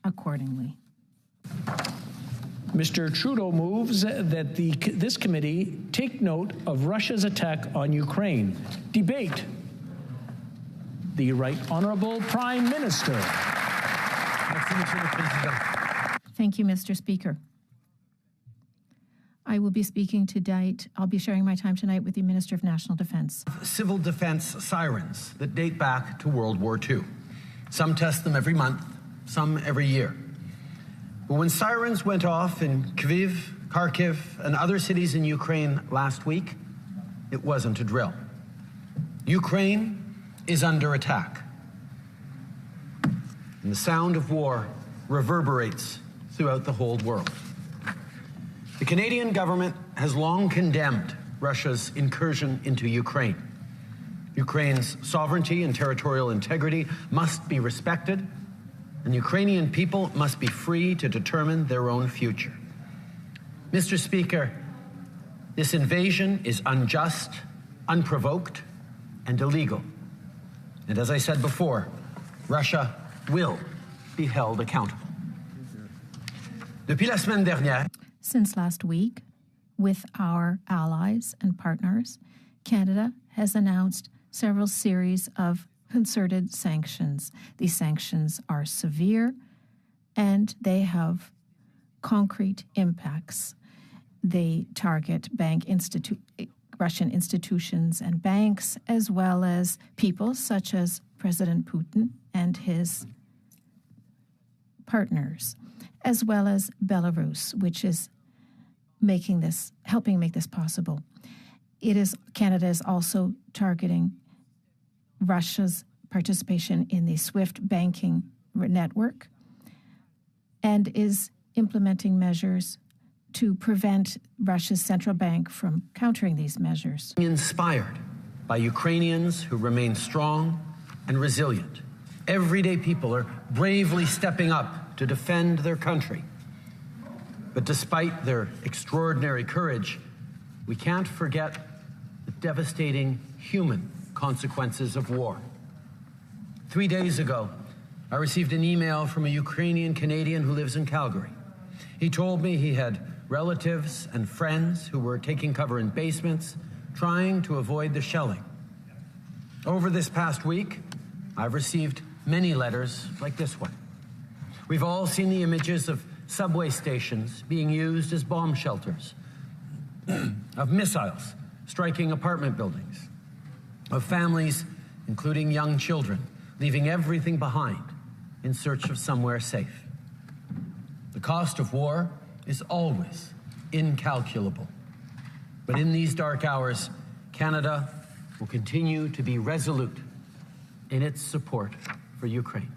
accordingly. Mr. Trudeau moves that this committee take note of Russia's attack on Ukraine. Debate. The Right Honourable Prime Minister. Thank you, Mr. Speaker. I will be speaking tonight. I'll be sharing my time tonight with the Minister of National Defence. Civil defence sirens that date back to World War II. Some test them every month, some every year. But when sirens went off in Lviv, Kharkiv, and other cities in Ukraine last week, it wasn't a drill. Ukraine is under attack. And the sound of war reverberates throughout the whole world. The Canadian government has long condemned Russia's incursion into Ukraine. Ukraine's sovereignty and territorial integrity must be respected, and Ukrainian people must be free to determine their own future. Mr. Speaker, this invasion is unjust, unprovoked, and illegal. And as I said before, Russia will be held accountable. Depuis la semaine dernière, since last week, with our allies and partners, Canada has announced several series of concerted sanctions. These sanctions are severe and they have concrete impacts. They target Russian institutions and banks, as well as people such as President Putin and his partners, as well as Belarus, which is helping make this possible. Canada is also targeting Russia's participation in the SWIFT banking network and is implementing measures to prevent Russia's central bank from countering these measures. Inspired by Ukrainians who remain strong and resilient. Everyday people are bravely stepping up to defend their country. But despite their extraordinary courage, we can't forget the devastating human consequences of war. 3 days ago, I received an email from a Ukrainian Canadian who lives in Calgary. He told me he had relatives and friends who were taking cover in basements, trying to avoid the shelling. Over this past week, I've received many letters like this one. We've all seen the images of subway stations being used as bomb shelters, of missiles striking apartment buildings, of families, including young children, leaving everything behind in search of somewhere safe. The cost of war is always incalculable. But in these dark hours, Canada will continue to be resolute in its support for Ukraine.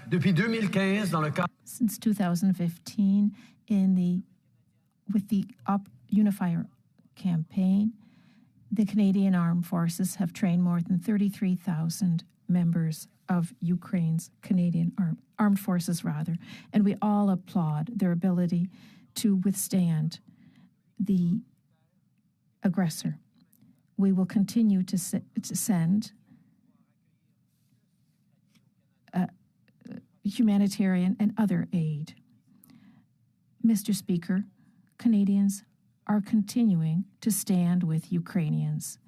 Depuis 2015, dans le cadre Since 2015, with the Unifier campaign, the Canadian Armed Forces have trained more than 33,000 members of Ukraine's Canadian Armed Forces, and we all applaud their ability to withstand the aggressor. We will continue to send humanitarian and other aid. Mr. Speaker, Canadians are continuing to stand with Ukrainians.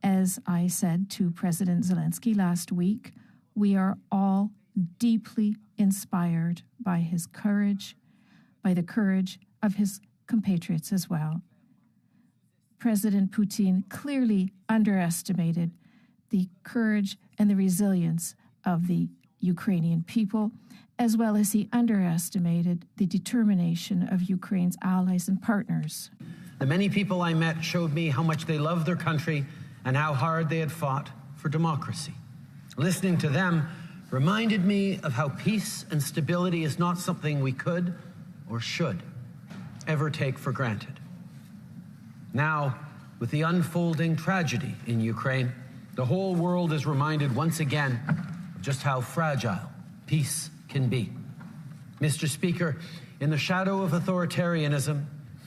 As I said to President Zelensky last week, we are all deeply inspired by his courage, by the courage of his compatriots as well. President Putin clearly underestimated the courage and the resilience of the Ukrainian people, as well as he underestimated the determination of Ukraine's allies and partners. The many people I met showed me how much they love their country and how hard they had fought for democracy. Listening to them reminded me of how peace and stability is not something we could or should ever take for granted. Now, with the unfolding tragedy in Ukraine, the whole world is reminded once again of just how fragile peace can be. Mr. Speaker, in the shadow of authoritarianism,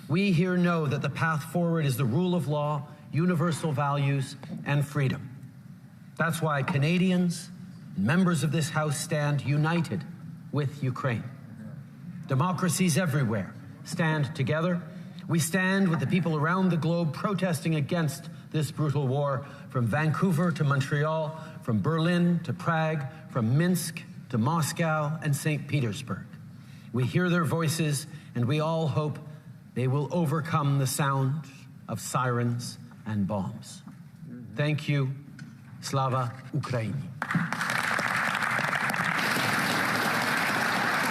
we here know that the path forward is the rule of law, universal values, and freedom. That's why Canadians and members of this House stand united with Ukraine. Democracies everywhere stand together. We stand with the people around the globe protesting against this brutal war, from Vancouver to Montreal, from Berlin to Prague, from Minsk to Moscow and St. Petersburg. We hear their voices, and we all hope they will overcome the sound of sirens and bombs. Thank you. Slava Ukraini.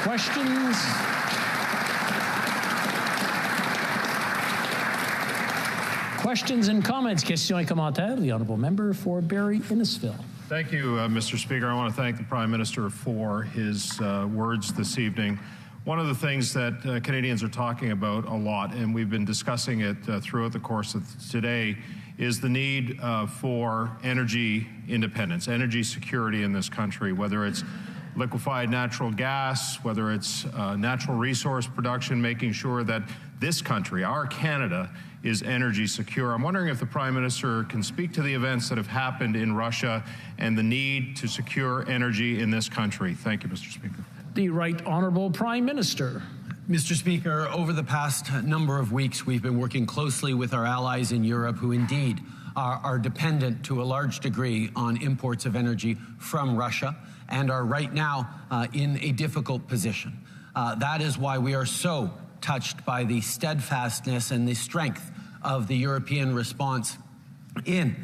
Questions? Questions and comments. Questions et commentaires. The Honourable Member for Barrie-Innisfil. Thank you, Mr. Speaker. I want to thank the Prime Minister for his words this evening. One of the things that Canadians are talking about a lot, and we've been discussing it throughout the course of today, is the need for energy independence, energy security in this country, whether it's liquefied natural gas, whether it's natural resource production, making sure that this country, our Canada, is energy secure. I'm wondering if the Prime Minister can speak to the events that have happened in Russia and the need to secure energy in this country. Thank you, Mr. Speaker. The Right Honourable Prime Minister. Mr. Speaker, over the past number of weeks, we've been working closely with our allies in Europe who indeed are dependent to a large degree on imports of energy from Russia and are right now in a difficult position. That is why we are so touched by the steadfastness and the strength of the European response in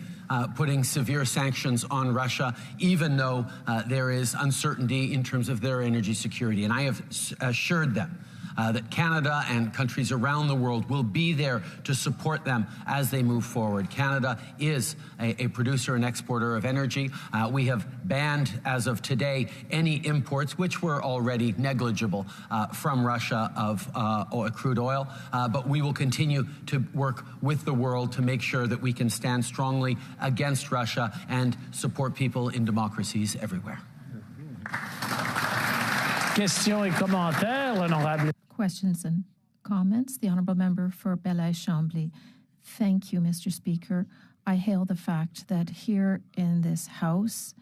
putting severe sanctions on Russia, even though there is uncertainty in terms of their energy security. And I have assured them that Canada and countries around the world will be there to support them as they move forward. Canada is a producer and exporter of energy. We have banned, as of today, any imports, which were already negligible, from Russia of crude oil. But we will continue to work with the world to make sure that we can stand strongly against Russia and support people in democracies everywhere. Questions et commentaires. L'honorable. Questions and comments. The Honourable Member for Belleuil-Chambly. Thank you, Mr. Speaker. I hail the fact that here in this House,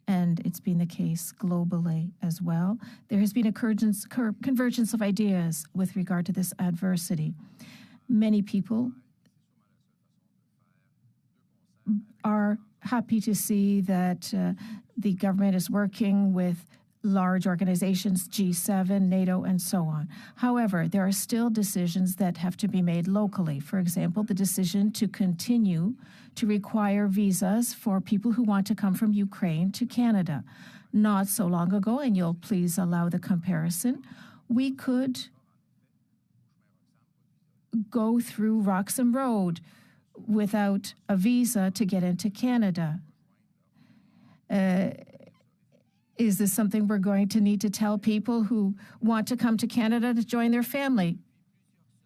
and it's been the case globally as well, there has been a convergence of ideas with regard to this adversity. Many people are happy to see that the government is working with large organizations, G7, NATO, and so on. However, there are still decisions that have to be made locally. For example, the decision to continue to require visas for people who want to come from Ukraine to Canada. Not so long ago, and you'll please allow the comparison, we could go through Roxham Road without a visa to get into Canada. Is this something we're going to need to tell people who want to come to Canada to join their family?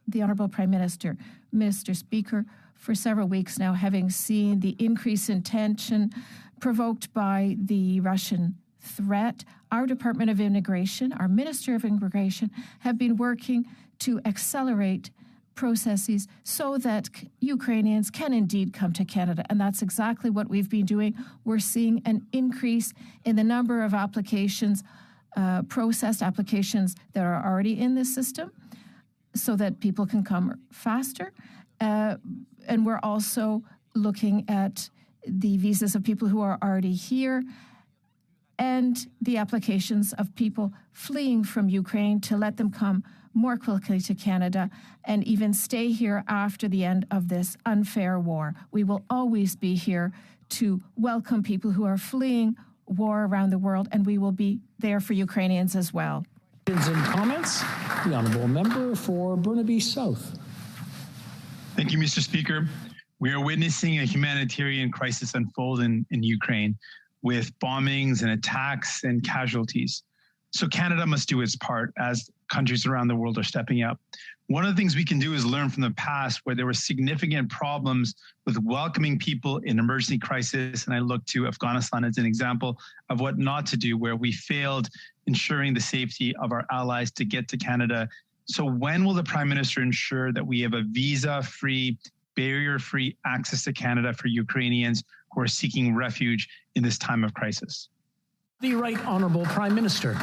The Honourable Prime Minister. Mr. Speaker, for several weeks now, having seen the increase in tension provoked by the Russian threat, our Department of Immigration, our Minister of Immigration, have been working to accelerate processes so that Ukrainians can indeed come to Canada. And that's exactly what we've been doing. We're seeing an increase in the number of applications, processed applications that are already in the system so that people can come faster. And we're also looking at the visas of people who are already here and the applications of people fleeing from Ukraine to let them come more quickly to Canada and even stay here after the end of this unfair war. We will always be here to welcome people who are fleeing war around the world, and we will be there for Ukrainians as well. Questions and comments. The Honourable Member for Burnaby South. Thank you, Mr. Speaker. We are witnessing a humanitarian crisis unfold in Ukraine with bombings and attacks and casualties. So Canada must do its part as countries around the world are stepping up. One of the things we can do is learn from the past where there were significant problems with welcoming people in emergency crisis. And I look to Afghanistan as an example of what not to do, where we failed ensuring the safety of our allies to get to Canada. So when will the Prime Minister ensure that we have a visa-free, barrier-free access to Canada for Ukrainians who are seeking refuge in this time of crisis? The Right Honourable Prime Minister.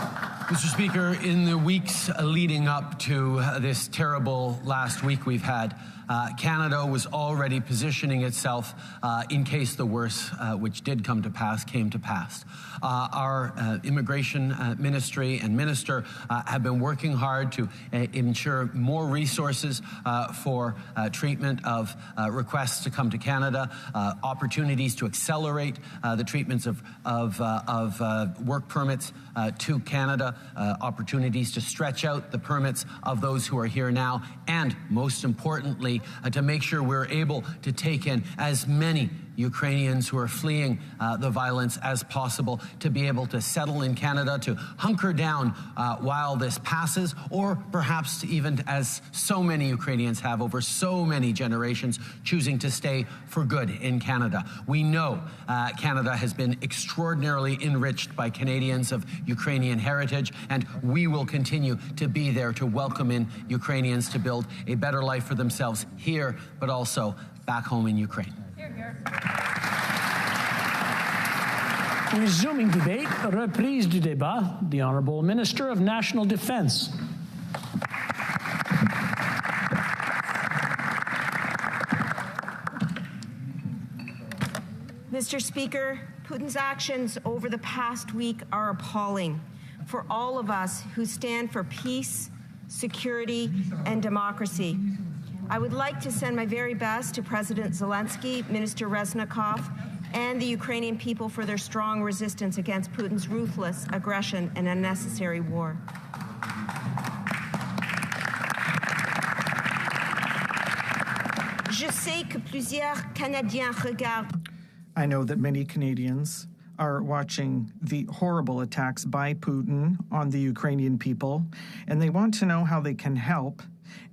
Mr. Speaker, in the weeks leading up to this terrible last week we've had, Canada was already positioning itself in case the worst, which did come to pass, came to pass. Our immigration ministry and minister have been working hard to ensure more resources for treatment of requests to come to Canada, opportunities to accelerate the treatments of work permits to Canada, opportunities to stretch out the permits of those who are here now, and most importantly, to make sure we're able to take in as many Ukrainians who are fleeing the violence as possible, to be able to settle in Canada, to hunker down while this passes, or perhaps even, as so many Ukrainians have over so many generations, choosing to stay for good in Canada. We know Canada has been extraordinarily enriched by Canadians of Ukrainian heritage, and we will continue to be there to welcome in Ukrainians to build a better life for themselves here, but also back home in Ukraine. Resuming debate, reprise du débat, the Honourable Minister of National Defence. Mr. Speaker, Putin's actions over the past week are appalling for all of us who stand for peace, security, and democracy. I would like to send my very best to President Zelensky, Minister Reznikov, and the Ukrainian people for their strong resistance against Putin's ruthless aggression and unnecessary war. Je sais que plusieurs Canadiens regardent. I know that many Canadians are watching the horrible attacks by Putin on the Ukrainian people, and they want to know how they can help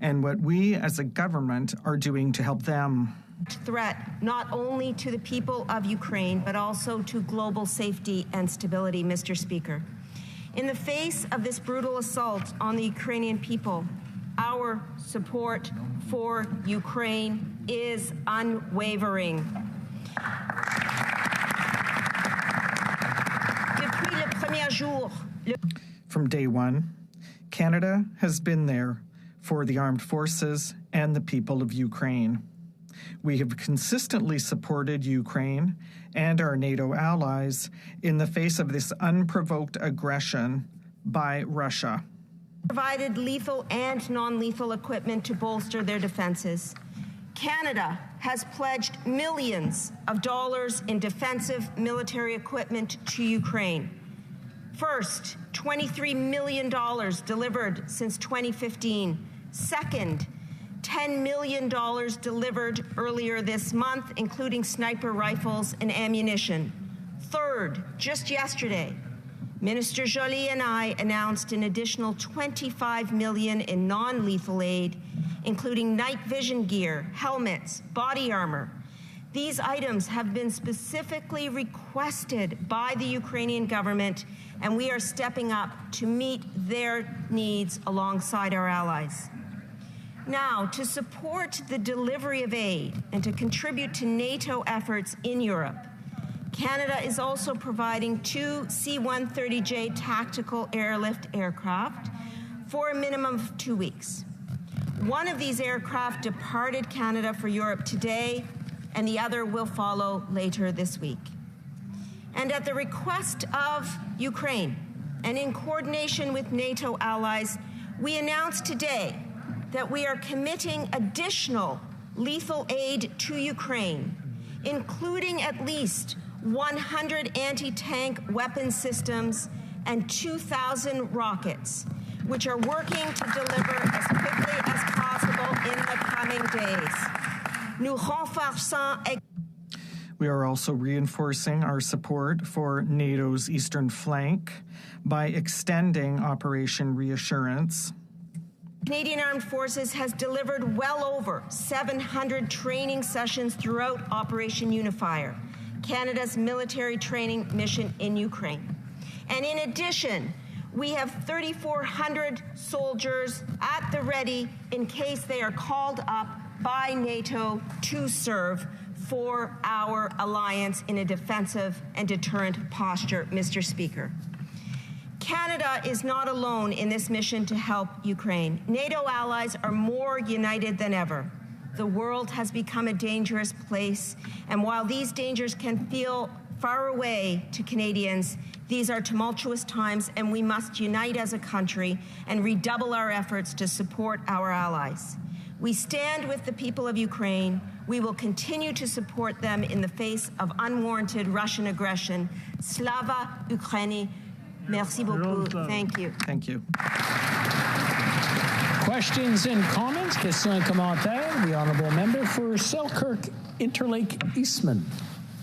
and what we as a government are doing to help them. Threat not only to the people of Ukraine, but also to global safety and stability, Mr. Speaker. In the face of this brutal assault on the Ukrainian people, our support for Ukraine is unwavering. From day one, Canada has been there for the armed forces and the people of Ukraine. We have consistently supported Ukraine and our NATO allies in the face of this unprovoked aggression by Russia. Provided lethal and non-lethal equipment to bolster their defenses. Canada has pledged millions of dollars in defensive military equipment to Ukraine. First, $23 million delivered since 2015. Second, $10 million delivered earlier this month, including sniper rifles and ammunition. Third, just yesterday, Minister Joly and I announced an additional $25 million in non-lethal aid, including night vision gear, helmets, body armor. These items have been specifically requested by the Ukrainian government, and we are stepping up to meet their needs alongside our allies. Now, to support the delivery of aid and to contribute to NATO efforts in Europe, Canada is also providing 2 C-130J tactical airlift aircraft for a minimum of 2 weeks. One of these aircraft departed Canada for Europe today, and the other will follow later this week. And at the request of Ukraine, and in coordination with NATO allies, we announced today that we are committing additional lethal aid to Ukraine, including at least 100 anti-tank weapon systems and 2,000 rockets, which are working to deliver as quickly as possible in the coming days. Nous renforçons. We are also reinforcing our support for NATO's eastern flank by extending Operation Reassurance. Canadian Armed Forces has delivered well over 700 training sessions throughout Operation Unifier, Canada's military training mission in Ukraine. And in addition, we have 3,400 soldiers at the ready in case they are called up by NATO to serve for our alliance in a defensive and deterrent posture, Mr. Speaker. Canada is not alone in this mission to help Ukraine. NATO allies are more united than ever. The world has become a dangerous place, and while these dangers can feel far away to Canadians, these are tumultuous times, and we must unite as a country and redouble our efforts to support our allies. We stand with the people of Ukraine. We will continue to support them in the face of unwarranted Russian aggression. Slava Ukraini. Merci beaucoup. Thank you. Thank you. Questions and comments? Questions et commentaires. The Honourable Member for Selkirk Interlake Eastman.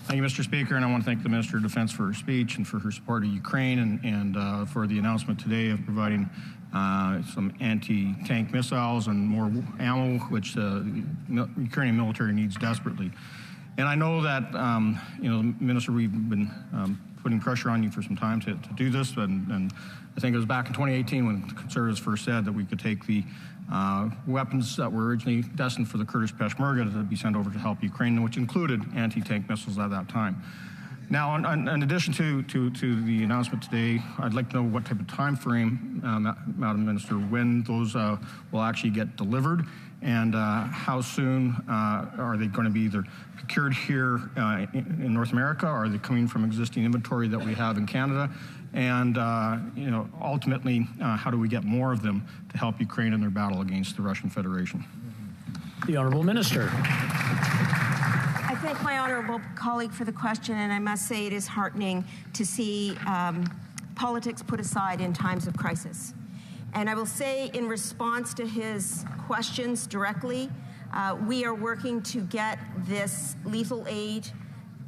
Thank you, Mr. Speaker, and I want to thank the Minister of Defence for her speech and for her support of Ukraine and for the announcement today of providing some anti-tank missiles and more ammo, which the Ukrainian military needs desperately. And I know that, Minister, we've been putting pressure on you for some time to do this, and I think it was back in 2018 when the Conservatives first said that we could take the weapons that were originally destined for the Kurdish Peshmerga to be sent over to help Ukraine, which included anti-tank missiles at that time. Now, in addition to the announcement today, I'd like to know what type of time frame, Madam Minister, when those will actually get delivered, and how soon are they going to be either procured here in North America, or are they coming from existing inventory that we have in Canada? And, ultimately, how do we get more of them to help Ukraine in their battle against the Russian Federation? The Honourable Minister. I thank my honourable colleague for the question, and I must say it is heartening to see politics put aside in times of crisis. And I will say, in response to his questions directly, we are working to get this lethal aid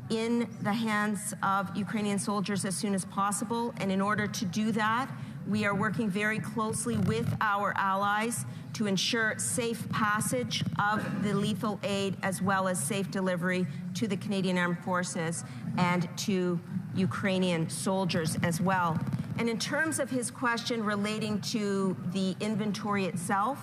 in the hands of Ukrainian soldiers as soon as possible. And in order to do that, we are working very closely with our allies to ensure safe passage of the lethal aid, as well as safe delivery to the Canadian Armed Forces and to Ukrainian soldiers as well. And in terms of his question relating to the inventory itself,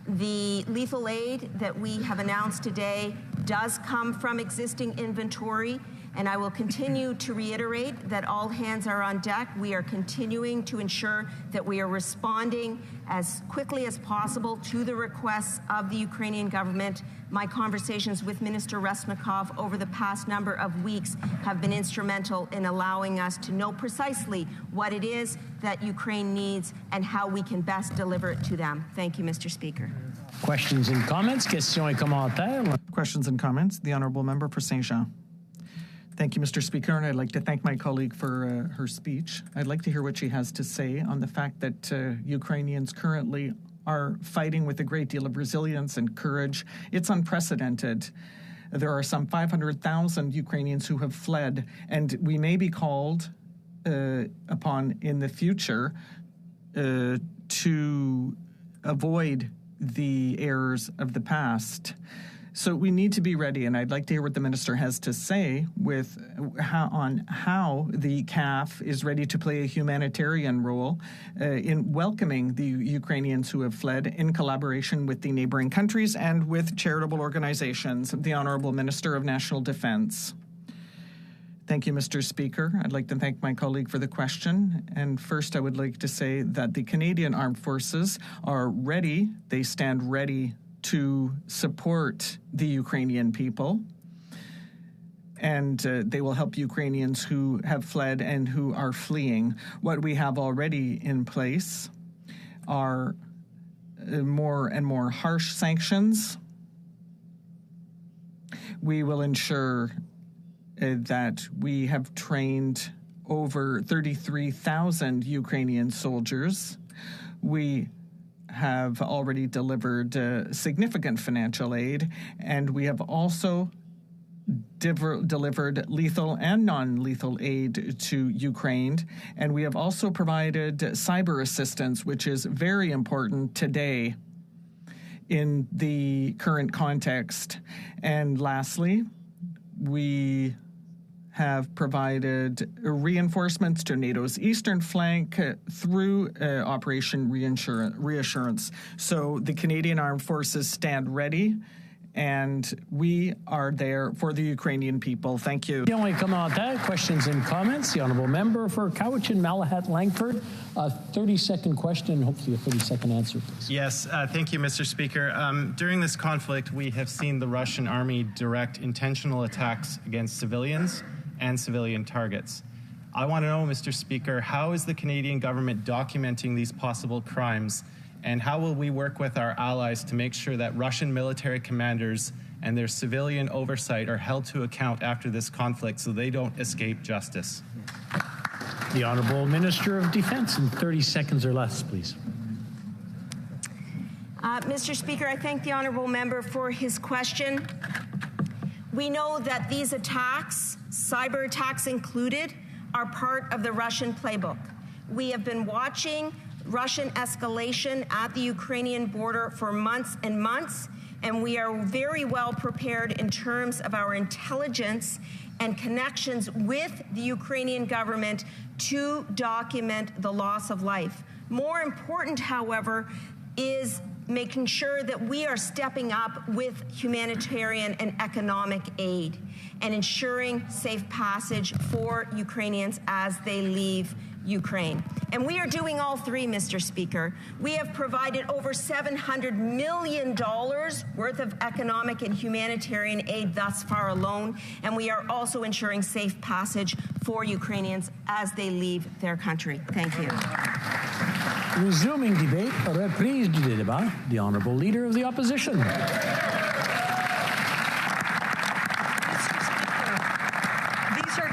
the lethal aid that we have announced today does come from existing inventory, and I will continue to reiterate that all hands are on deck. We are continuing to ensure that we are responding as quickly as possible to the requests of the Ukrainian government. My conversations with Minister Resnikov over the past number of weeks have been instrumental in allowing us to know precisely what it is that Ukraine needs and how we can best deliver it to them. Thank you, Mr. Speaker. Questions and comments? Questions et commentaires. Questions and comments. The Honourable Member for Saint-Jean. Thank you, Mr. Speaker, and I'd like to thank my colleague for her speech. I'd like to hear what she has to say on the fact that Ukrainians currently are fighting with a great deal of resilience and courage. It's unprecedented. There are some 500,000 Ukrainians who have fled, and we may be called upon in the future to avoid the errors of the past. So we need to be ready, and I'd like to hear what the minister has to say with how the CAF is ready to play a humanitarian role in welcoming the Ukrainians who have fled in collaboration with the neighboring countries and with charitable organizations. The Honourable Minister of National Defence. Thank you, Mr. Speaker. I'd like to thank my colleague for the question. And first, I would like to say that the Canadian Armed Forces are ready. They stand ready to support the Ukrainian people, and they will help Ukrainians who have fled and who are fleeing. What we have already in place are more and more harsh sanctions. We will ensure that we have trained over 33,000 Ukrainian soldiers. We have already delivered significant financial aid, and we have also delivered lethal and non-lethal aid to Ukraine, and we have also provided cyber assistance, which is very important today in the current context. And lastly, we have provided reinforcements to NATO's eastern flank through Operation Reassurance. So the Canadian Armed Forces stand ready, and we are there for the Ukrainian people. Thank you. The only comment on that, questions and comments. The Honourable Member for Cowichan, Malahat, Langford. A 30-second question, hopefully a 30-second answer, please. Yes, thank you, Mr. Speaker. During this conflict, we have seen the Russian army direct intentional attacks against civilians and civilian targets. I want to know, Mr. Speaker, how is the Canadian government documenting these possible crimes, and how will we work with our allies to make sure that Russian military commanders and their civilian oversight are held to account after this conflict so they don't escape justice? The Honourable Minister of Defence, in 30 seconds or less, please. Mr. Speaker, I thank the honourable member for his question. We know that these attacks, cyber attacks included, are part of the Russian playbook. We have been watching Russian escalation at the Ukrainian border for months and months, and we are very well prepared in terms of our intelligence and connections with the Ukrainian government to document the loss of life. More important, however, is making sure that we are stepping up with humanitarian and economic aid and ensuring safe passage for Ukrainians as they leave Ukraine. And we are doing all three, Mr. Speaker. We have provided over $700 million worth of economic and humanitarian aid thus far alone, and we are also ensuring safe passage for Ukrainians as they leave their country. Thank you. Resuming debate, reprise du débat, the Honourable Leader of the Opposition.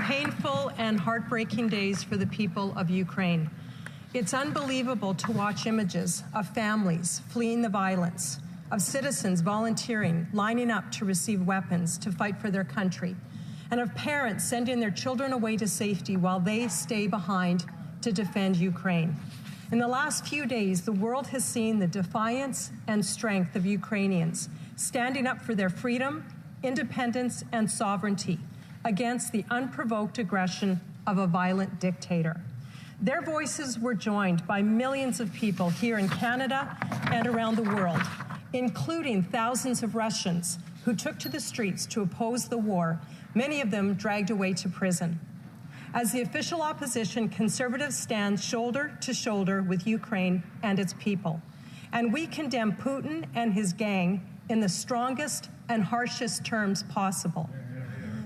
Painful and heartbreaking days for the people of Ukraine. It's unbelievable to watch images of families fleeing the violence, of citizens volunteering, lining up to receive weapons to fight for their country, and of parents sending their children away to safety while they stay behind to defend Ukraine. In the last few days, the world has seen the defiance and strength of Ukrainians standing up for their freedom, independence, and sovereignty against the unprovoked aggression of a violent dictator. Their voices were joined by millions of people here in Canada and around the world, including thousands of Russians who took to the streets to oppose the war, many of them dragged away to prison. As the official opposition, Conservatives stand shoulder to shoulder with Ukraine and its people. And we condemn Putin and his gang in the strongest and harshest terms possible.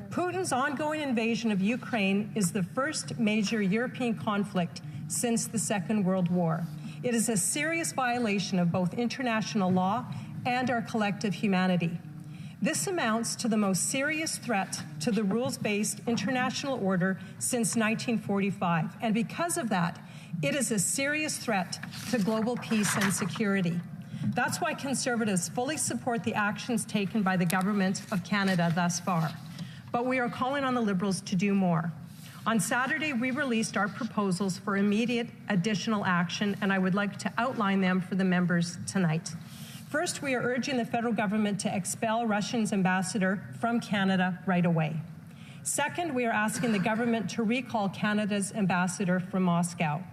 Putin's ongoing invasion of Ukraine is the first major European conflict since the Second World War. It is a serious violation of both international law and our collective humanity. This amounts to the most serious threat to the rules-based international order since 1945. And because of that, it is a serious threat to global peace and security. That's why Conservatives fully support the actions taken by the Government of Canada thus far. But we are calling on the Liberals to do more. On Saturday, we released our proposals for immediate additional action, and I would like to outline them for the members tonight. First, we are urging the federal government to expel Russia's ambassador from Canada right away. Second, we are asking the government to recall Canada's ambassador from Moscow.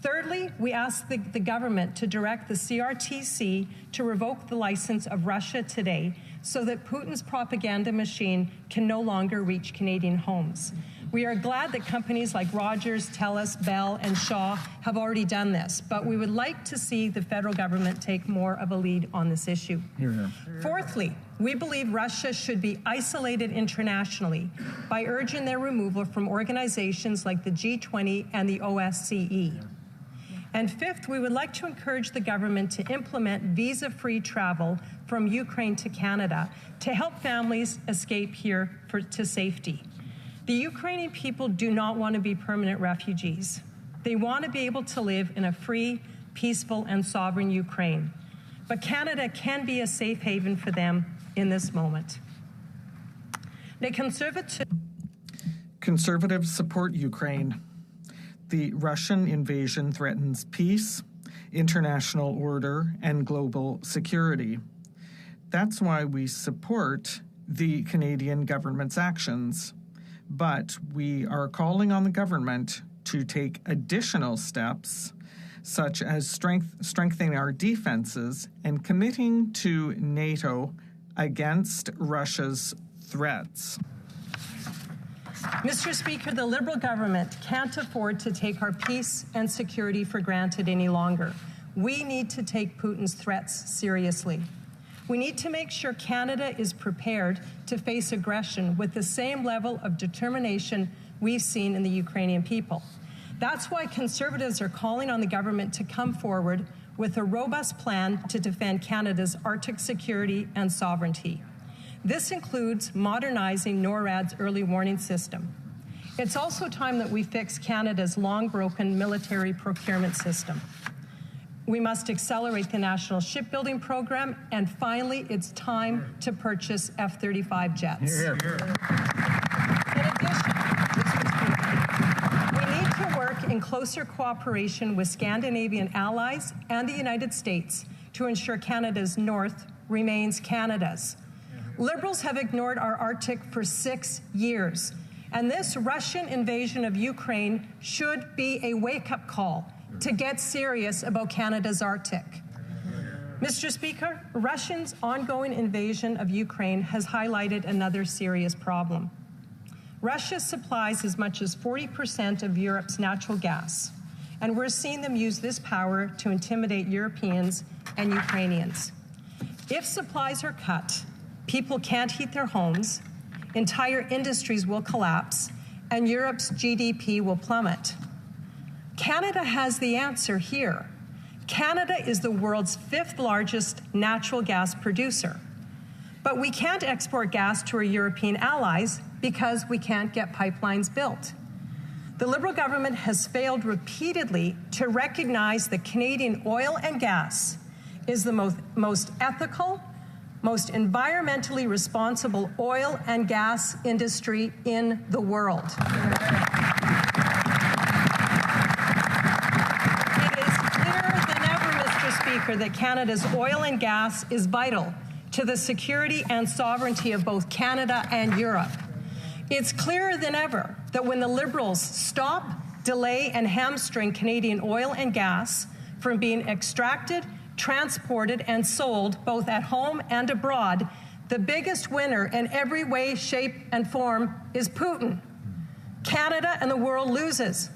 Thirdly, we ask the government to direct the CRTC to revoke the license of Russia Today so that Putin's propaganda machine can no longer reach Canadian homes. We are glad that companies like Rogers, TELUS, Bell, and Shaw have already done this, but we would like to see the federal government take more of a lead on this issue. Fourthly, we believe Russia should be isolated internationally by urging their removal from organizations like the G20 and the OSCE. And fifth, we would like to encourage the government to implement visa-free travel from Ukraine to Canada to help families escape here to safety. The Ukrainian people do not want to be permanent refugees. They want to be able to live in a free, peaceful, and sovereign Ukraine. But Canada can be a safe haven for them in this moment. The Conservatives support Ukraine. The Russian invasion threatens peace, international order, and global security. That's why we support the Canadian government's actions. But we are calling on the government to take additional steps, such as strengthening our defenses and committing to NATO against Russia's threats. Mr. Speaker, the Liberal government can't afford to take our peace and security for granted any longer. We need to take Putin's threats seriously. We need to make sure Canada is prepared to face aggression with the same level of determination we've seen in the Ukrainian people. That's why Conservatives are calling on the government to come forward with a robust plan to defend Canada's Arctic security and sovereignty. This includes modernizing NORAD's early warning system. It's also time that we fix Canada's long-broken military procurement system. We must accelerate the national shipbuilding program, and finally, it's time to purchase F-35 jets. In addition, we need to work in closer cooperation with Scandinavian allies and the United States to ensure Canada's north remains Canada's. Liberals have ignored our Arctic for 6 years, and this Russian invasion of Ukraine should be a wake-up call to get serious about Canada's Arctic. Mr. Speaker, Russia's ongoing invasion of Ukraine has highlighted another serious problem. Russia supplies as much as 40% of Europe's natural gas, and we're seeing them use this power to intimidate Europeans and Ukrainians. If supplies are cut, people can't heat their homes, entire industries will collapse, and Europe's GDP will plummet. Canada has the answer here. Canada is the world's 5th largest natural gas producer. But we can't export gas to our European allies because we can't get pipelines built. The Liberal government has failed repeatedly to recognize that Canadian oil and gas is the most ethical, most environmentally responsible oil and gas industry in the world. It is clearer than ever, Mr. Speaker, that Canada's oil and gas is vital to the security and sovereignty of both Canada and Europe. It's clearer than ever that when the Liberals stop, delay, and hamstring Canadian oil and gas from being extracted, transported, and sold both at home and abroad, the biggest winner in every way, shape, and form is Putin. Canada and the world loses,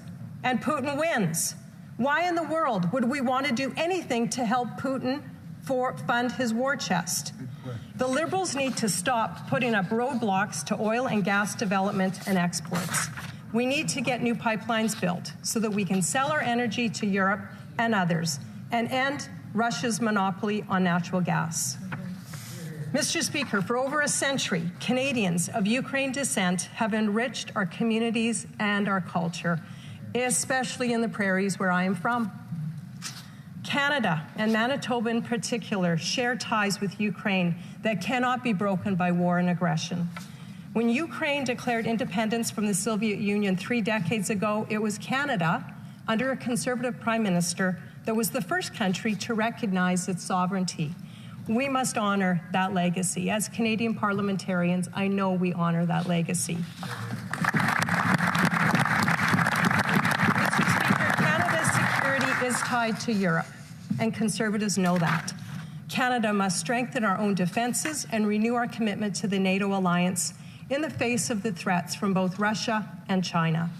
and Putin wins. Why in the world would we want to do anything to help Putin fund his war chest? The Liberals need to stop putting up roadblocks to oil and gas development and exports. We need to get new pipelines built so that we can sell our energy to Europe and others and end Russia's monopoly on natural gas. Mr. Speaker, for over a century, Canadians of Ukraine descent have enriched our communities and our culture, especially in the prairies where I am from. Canada, and Manitoba in particular, share ties with Ukraine that cannot be broken by war and aggression. When Ukraine declared independence from the Soviet Union 3 decades ago, it was Canada, under a Conservative Prime Minister, that was the first country to recognize its sovereignty. We must honor that legacy. As Canadian parliamentarians, I know we honor that legacy. Mr. Speaker, Canada's security is tied to Europe, and Conservatives know that. Canada must strengthen our own defenses and renew our commitment to the NATO alliance in the face of the threats from both Russia and China.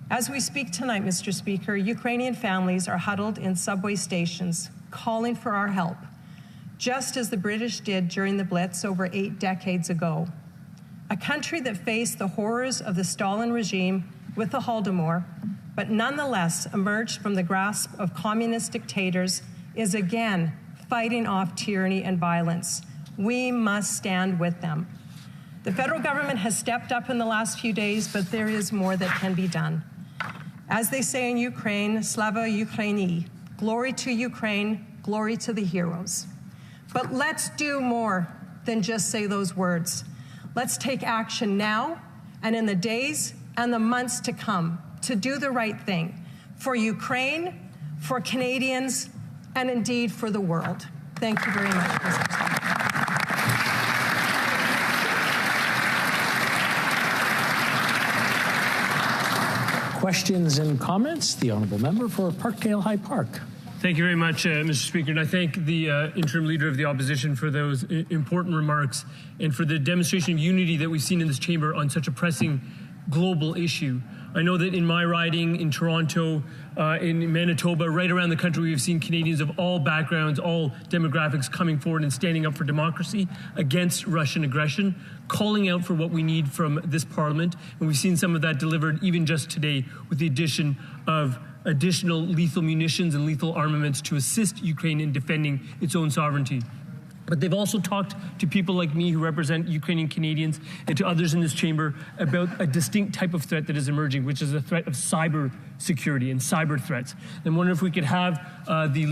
As we speak tonight, Mr. Speaker, Ukrainian families are huddled in subway stations, calling for our help, just as the British did during the Blitz over 8 decades ago. A country that faced the horrors of the Stalin regime with the Holodomor, but nonetheless emerged from the grasp of communist dictators, is again fighting off tyranny and violence. We must stand with them. The federal government has stepped up in the last few days, but there is more that can be done. As they say in Ukraine, Slava Ukraini, glory to Ukraine, glory to the heroes. But let's do more than just say those words. Let's take action now and in the days and the months to come to do the right thing for Ukraine, for Canadians, and indeed for the world. Thank you very much, Mr. Speaker. Questions and comments? The Honourable Member for Parkdale High Park. Thank you very much, Mr. Speaker, and I thank the interim leader of the opposition for those important remarks and for the demonstration of unity that we've seen in this chamber on such a pressing global issue. I know that in my riding, in Toronto, in Manitoba, right around the country, we've seen Canadians of all backgrounds, all demographics coming forward and standing up for democracy against Russian aggression, calling out for what we need from this Parliament. And we've seen some of that delivered even just today with the addition of additional lethal munitions and lethal armaments to assist Ukraine in defending its own sovereignty. But they've also talked to people like me who represent Ukrainian Canadians and to others in this chamber about a distinct type of threat that is emerging, which is a threat of cyber security and cyber threats. And I wonder if we could have the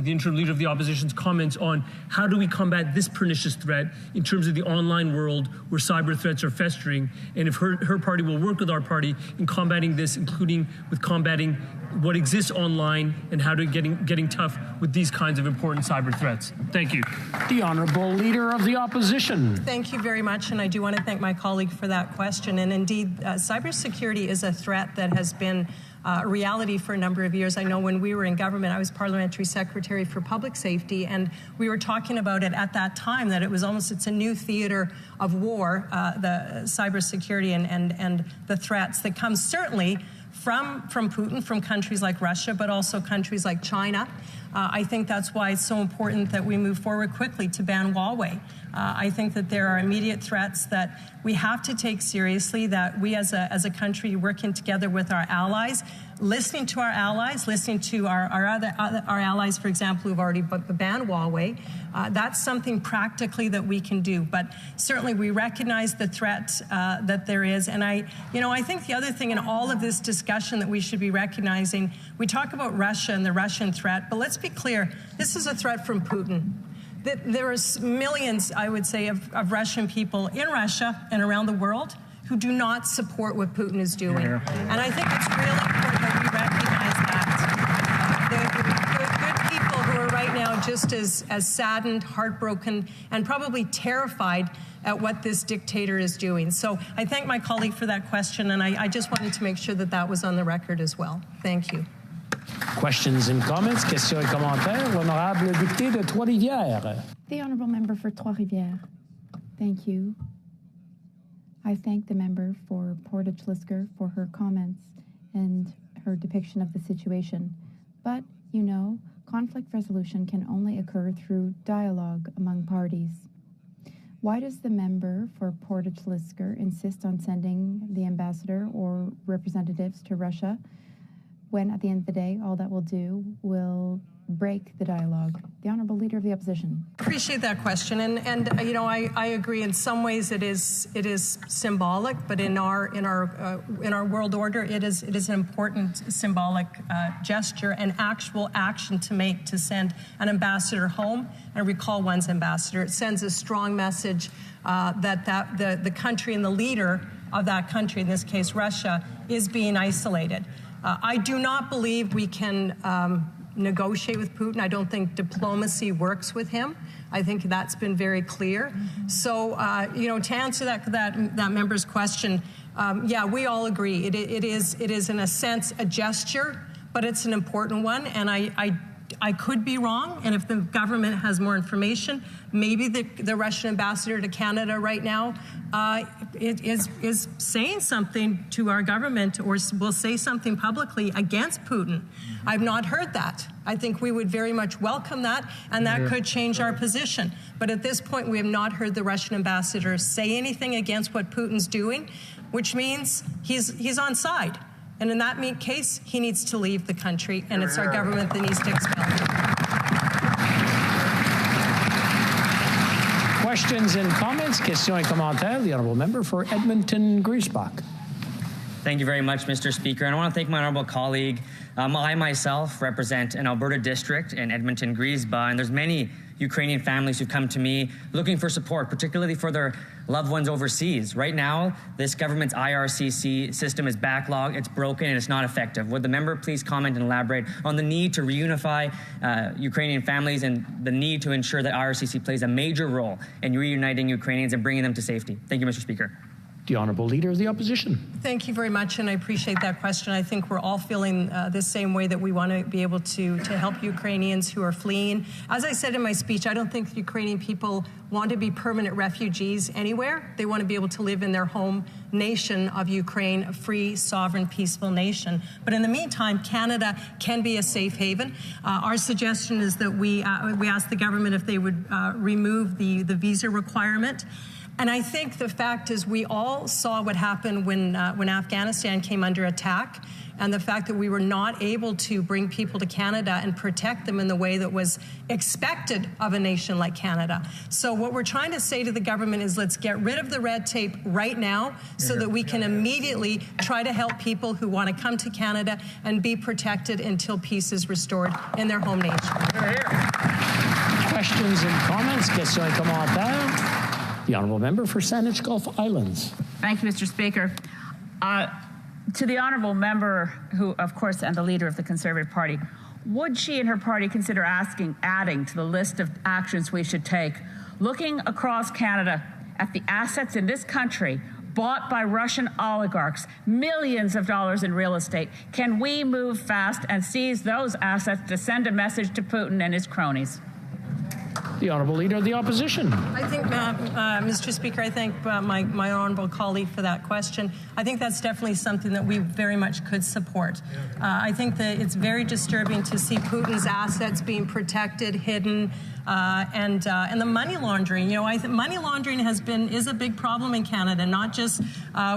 interim leader of the opposition's comments on how do we combat this pernicious threat in terms of the online world where cyber threats are festering, and if her party will work with our party in combating this, including with combating what exists online and how to getting tough with these kinds of important cyber threats. Thank you. The Honourable Leader of the Opposition. Thank you very much, and I do want to thank my colleague for that question. And indeed, cybersecurity is a threat that has been a reality for a number of years. I know when we were in government, I was Parliamentary Secretary for Public Safety, and we were talking about it at that time, that it's a new theater of war, the cybersecurity and the threats that come certainly from Putin, from countries like Russia, but also countries like China. I think that's why it's so important that we move forward quickly to ban Huawei. I think that there are immediate threats that we have to take seriously, that we as a country working together with our allies, listening to our allies, listening to our allies, for example, who've already banned Huawei. That's something practically that we can do. But certainly we recognize the threat that there is. And I think the other thing in all of this discussion that we should be recognizing, we talk about Russia and the Russian threat, but let's be clear, this is a threat from Putin. There are millions, I would say, of Russian people in Russia and around the world who do not support what Putin is doing. And I think it's really important that we recognize that. There are good people who are right now just as saddened, heartbroken, and probably terrified at what this dictator is doing. So I thank my colleague for that question, and I just wanted to make sure that that was on the record as well. Thank you. Questions and comments, questions et commentaires. L'honorable député de Trois-Rivières. The honourable member for Trois-Rivières. Thank you. I thank the member for Portage-Lisker for her comments and her depiction of the situation. But, conflict resolution can only occur through dialogue among parties. Why does the member for Portage-Lisker insist on sending the ambassador or representatives to Russia when, at the end of the day, all that will do will break the dialogue? The Honourable Leader of the Opposition. Appreciate that question, and I agree. In some ways, it is symbolic, but in our world order, it is an important symbolic gesture and actual action to send an ambassador home and recall one's ambassador. It sends a strong message that the country and the leader of that country, in this case Russia, is being isolated. I do not believe we can negotiate with Putin. I don't think diplomacy works with him. I think that's been very clear. So, to answer that member's question, we all agree. It is in a sense a gesture, but it's an important one. And I could be wrong, and if the government has more information, maybe the Russian ambassador to Canada right now is saying something to our government or will say something publicly against Putin. I've not heard that. I think we would very much welcome that, and that could change our position. But at this point, we have not heard the Russian ambassador say anything against what Putin's doing, which means he's on side. And in that case, he needs to leave the country, and it's our government that needs to expel him. Questions and comments, questions et commentaires. The Honourable Member for Edmonton-Griesbach. Thank you very much, Mr. Speaker. And I want to thank my honourable colleague. I myself represent an Alberta district in Edmonton-Griesbach, and there's many Ukrainian families who come to me looking for support, particularly for their loved ones overseas. Right now, this government's IRCC system is backlogged, it's broken, and it's not effective. Would the member please comment and elaborate on the need to reunify Ukrainian families and the need to ensure that IRCC plays a major role in reuniting Ukrainians and bringing them to safety? Thank you, Mr. Speaker. The Honourable Leader of the Opposition. Thank you very much, and I appreciate that question. I think we're all feeling the same way, that we want to be able to help Ukrainians who are fleeing. As I said in my speech, I don't think Ukrainian people want to be permanent refugees anywhere. They want to be able to live in their home nation of Ukraine, a free, sovereign, peaceful nation. But in the meantime, Canada can be a safe haven. Our suggestion is that we ask the government if they would remove the visa requirement. And I think the fact is, we all saw what happened when Afghanistan came under attack, and the fact that we were not able to bring people to Canada and protect them in the way that was expected of a nation like Canada. So what we're trying to say to the government is, let's get rid of the red tape right now, so that we can immediately try to help people who want to come to Canada and be protected until peace is restored in their home nation. Questions and comments? Question et commentaires? The Honourable Member for Saanich Gulf Islands. Thank you, Mr. Speaker. To the Honourable Member, who, of course, and the Leader of the Conservative Party, would she and her party consider adding to the list of actions we should take, looking across Canada at the assets in this country bought by Russian oligarchs, millions of dollars in real estate? Can we move fast and seize those assets to send a message to Putin and his cronies? The Honourable Leader of the Opposition. I think, Mr. Speaker, I thank my honourable colleague for that question. I think that's definitely something that we very much could support. I think that it's very disturbing to see Putin's assets being protected, hidden, and the money laundering. You know, I think money laundering is a big problem in Canada, not just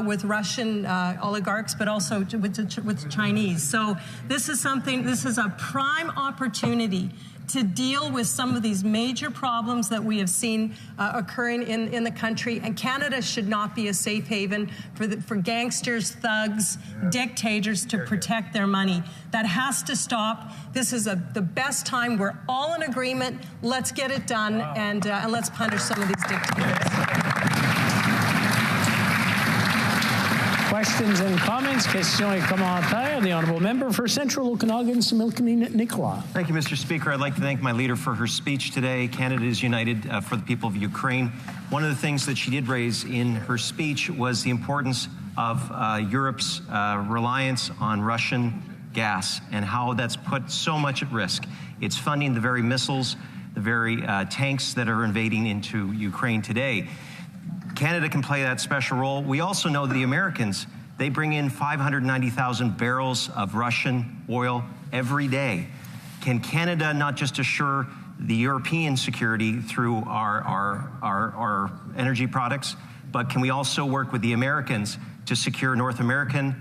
with Russian oligarchs, but also with the Chinese. So this is a prime opportunity to deal with some of these major problems that we have seen occurring in the country. And Canada should not be a safe haven for gangsters, thugs, dictators to protect their money. That has to stop. This is the best time. We're all in agreement. Let's get it done, and let's punish some of these dictators. Questions and comments? Questions et commentaires. The Honourable Member for Central Okanagan, Similkameen Nicola. Thank you, Mr. Speaker. I'd like to thank my leader for her speech today. Canada is united for the people of Ukraine. One of the things that she did raise in her speech was the importance of Europe's reliance on Russian gas and how that's put so much at risk. It's funding the very missiles, the very tanks that are invading into Ukraine today. Canada can play that special role. We also know the Americans, they bring in 590,000 barrels of Russian oil every day. Can Canada not just assure the European security through our energy products, but can we also work with the Americans to secure North American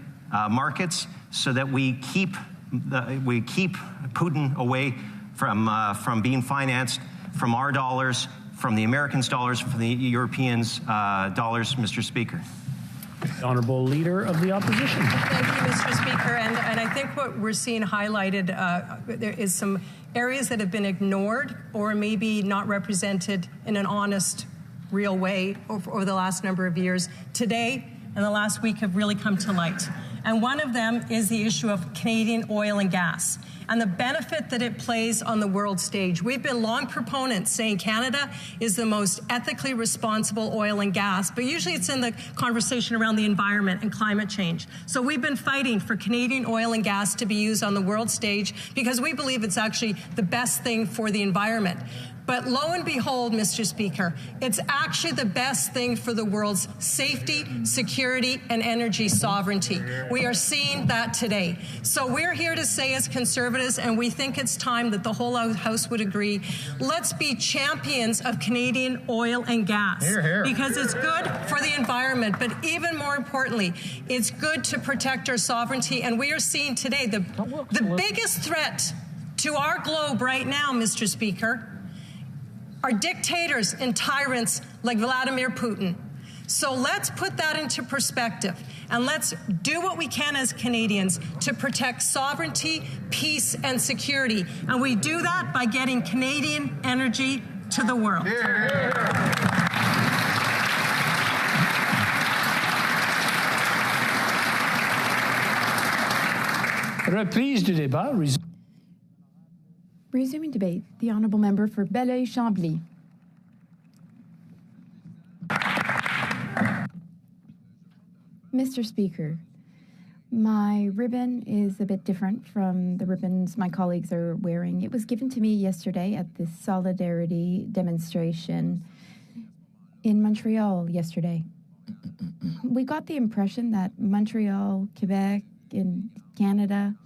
markets so that we keep Putin away from being financed from our dollars, from the Americans' dollars, from the Europeans' dollars, Mr. Speaker? Honourable Leader of the Opposition. Thank you, Mr. Speaker. And I think what we're seeing highlighted, there is some areas that have been ignored or maybe not represented in an honest, real way over the last number of years. Today and the last week have really come to light. And one of them is the issue of Canadian oil and gas and the benefit that it plays on the world stage. We've been long proponents saying Canada is the most ethically responsible oil and gas, but usually it's in the conversation around the environment and climate change. So we've been fighting for Canadian oil and gas to be used on the world stage because we believe it's actually the best thing for the environment. But lo and behold, Mr. Speaker, it's actually the best thing for the world's safety, security, and energy sovereignty. We are seeing that today. So we're here to say as Conservatives, and we think it's time that the whole House would agree, let's be champions of Canadian oil and gas. Hear, hear. Because it's good for the environment, but even more importantly, it's good to protect our sovereignty. And we are seeing today the biggest threat to our globe right now, Mr. Speaker, are dictators and tyrants like Vladimir Putin. So let's put that into perspective and let's do what we can as Canadians to protect sovereignty, peace, and security. And we do that by getting Canadian energy to the world. Reprise du débat. Resuming debate, the Honourable Member for Belleuil-Chambly. Mr. Speaker, my ribbon is a bit different from the ribbons my colleagues are wearing. It was given to me yesterday at the Solidarity demonstration in Montreal yesterday. We got the impression that Montreal, Quebec, and Canada,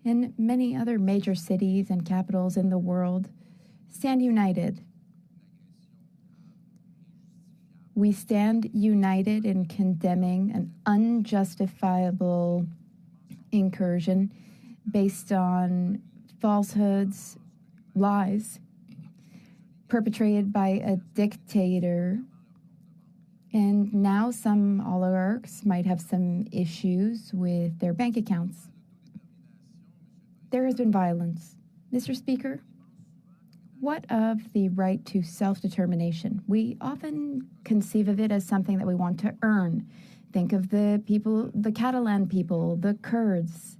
and many other major cities and capitals in the world stand united. We stand united in condemning an unjustifiable incursion based on falsehoods, lies, perpetrated by a dictator. And now some oligarchs might have some issues with their bank accounts. There has been violence. Mr. Speaker, what of the right to self-determination? We often conceive of it as something that we want to earn. Think of the people, the Catalan people, the Kurds,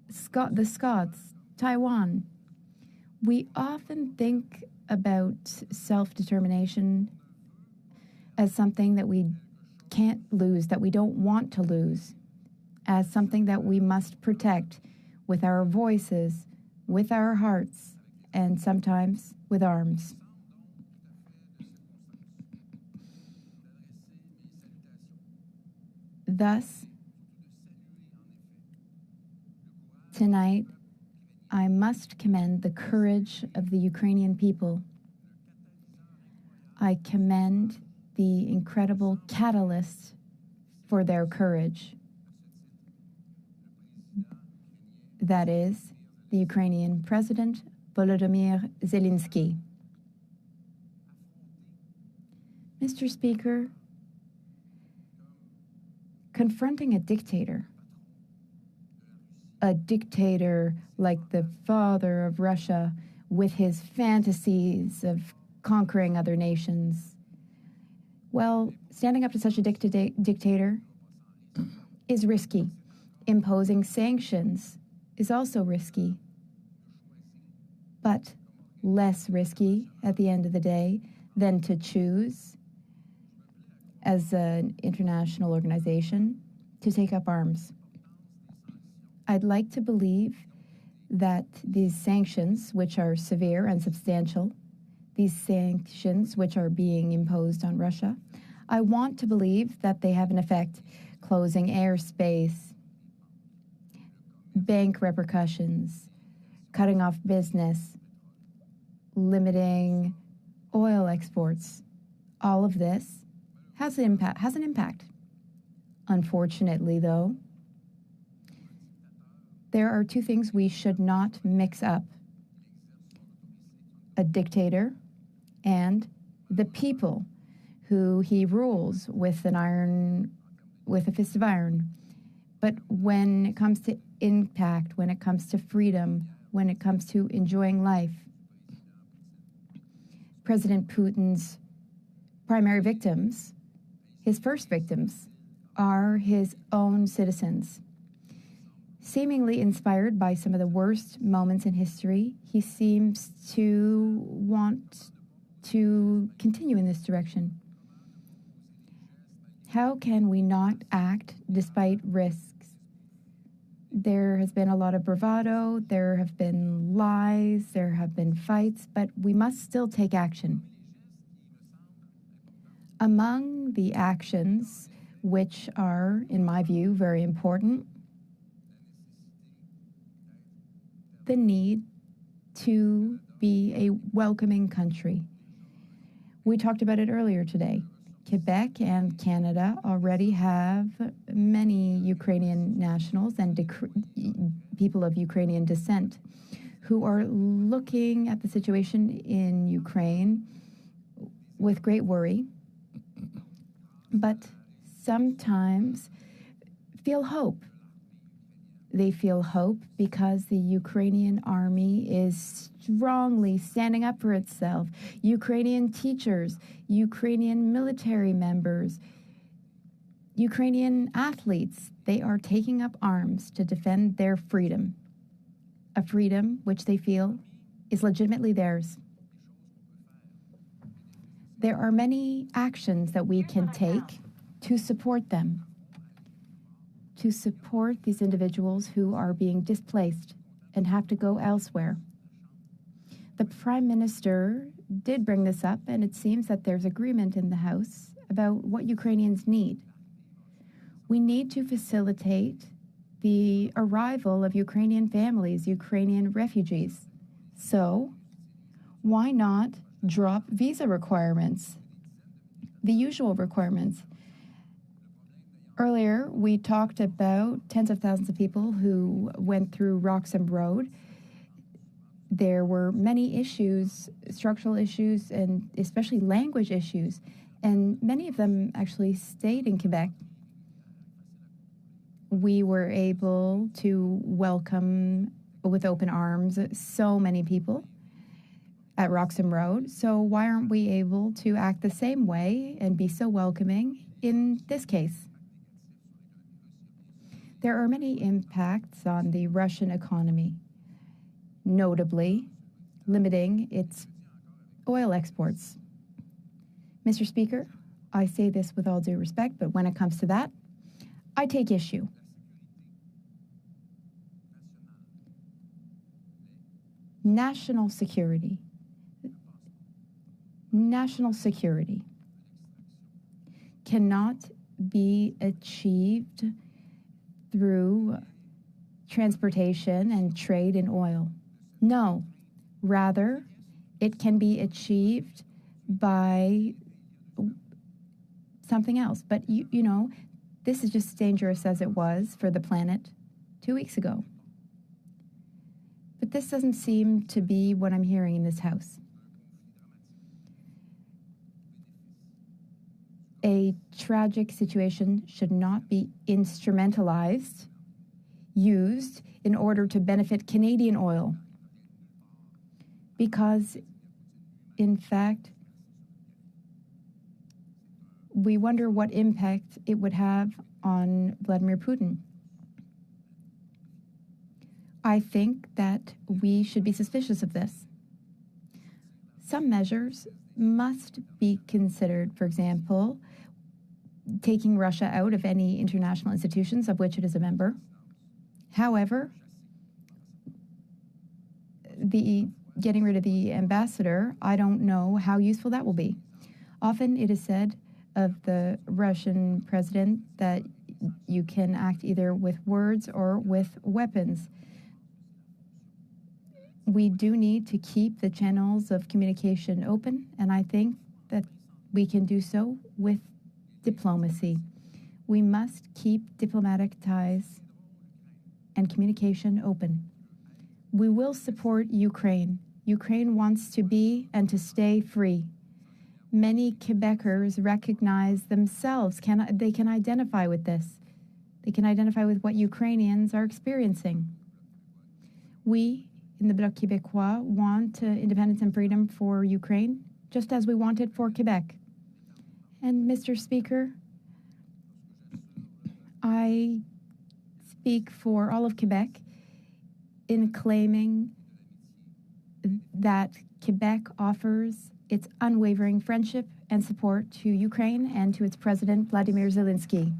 the Scots, Taiwan. We often think about self-determination as something that we can't lose, that we don't want to lose, as something that we must protect with our voices, with our hearts, and sometimes with arms. Thus, tonight, I must commend the courage of the Ukrainian people. I commend the incredible catalyst for their courage. That is, the Ukrainian President, Volodymyr Zelensky. Mr. Speaker, confronting a dictator like the father of Russia with his fantasies of conquering other nations, well, standing up to such a dictator is risky. Imposing sanctions is also risky, but less risky at the end of the day than to choose, as an international organization, to take up arms. I'd like to believe that these sanctions, which are severe and substantial, these sanctions which are being imposed on Russia, I want to believe that they have an effect, closing airspace, bank repercussions, cutting off business, limiting oil exports. All of this has an impact. Unfortunately, though, there are two things we should not mix up: a dictator and the people who he rules with a fist of iron. But when it comes to impact, when it comes to freedom, when it comes to enjoying life, President Putin's primary victims, his first victims, are his own citizens. Seemingly inspired by some of the worst moments in history, he seems to want to continue in this direction. How can we not act despite risks? There has been a lot of bravado, there have been lies, there have been fights, but we must still take action. Among the actions which are, in my view, very important, the need to be a welcoming country. We talked about it earlier today. Quebec and Canada already have many Ukrainian nationals and people of Ukrainian descent who are looking at the situation in Ukraine with great worry, but sometimes feel hope. They feel hope because the Ukrainian army is strongly standing up for itself. Ukrainian teachers, Ukrainian military members, Ukrainian athletes, they are taking up arms to defend their freedom, a freedom which they feel is legitimately theirs. There are many actions that we can take to support them. to support these individuals who are being displaced and have to go elsewhere. The Prime Minister did bring this up, and it seems that there's agreement in the House about what Ukrainians need. We need to facilitate the arrival of Ukrainian families, Ukrainian refugees. So, why not drop visa requirements, the usual requirements? Earlier, we talked about tens of thousands of people who went through Roxham Road. There were many issues, structural issues, and especially language issues, and many of them actually stayed in Quebec. We were able to welcome with open arms so many people at Roxham Road. So why aren't we able to act the same way and be so welcoming in this case? There are many impacts on the Russian economy, notably limiting its oil exports. Mr. Speaker, I say this with all due respect, but when it comes to that, I take issue. National security cannot be achieved through transportation and trade in oil. No, rather, it can be achieved by something else. But, you know, this is just as dangerous as it was for the planet 2 weeks ago. But this doesn't seem to be what I'm hearing in this House. A tragic situation should not be instrumentalized, used in order to benefit Canadian oil. Because, in fact, we wonder what impact it would have on Vladimir Putin. I think that we should be suspicious of this. Some measures must be considered, for example, taking Russia out of any international institutions of which it is a member. However, getting rid of the ambassador, I don't know how useful that will be. Often it is said of the Russian president that you can act either with words or with weapons. We do need to keep the channels of communication open, and I think that we can do so with diplomacy. We must keep diplomatic ties and communication open. We will support Ukraine. Ukraine wants to be and to stay free. Many Quebecers recognize themselves. They can identify with this. They can identify with what Ukrainians are experiencing. We in the Bloc Québécois want independence and freedom for Ukraine, just as we want it for Quebec. And Mr. Speaker, I speak for all of Quebec in claiming that Quebec offers its unwavering friendship and support to Ukraine and to its President, Vladimir Zelensky.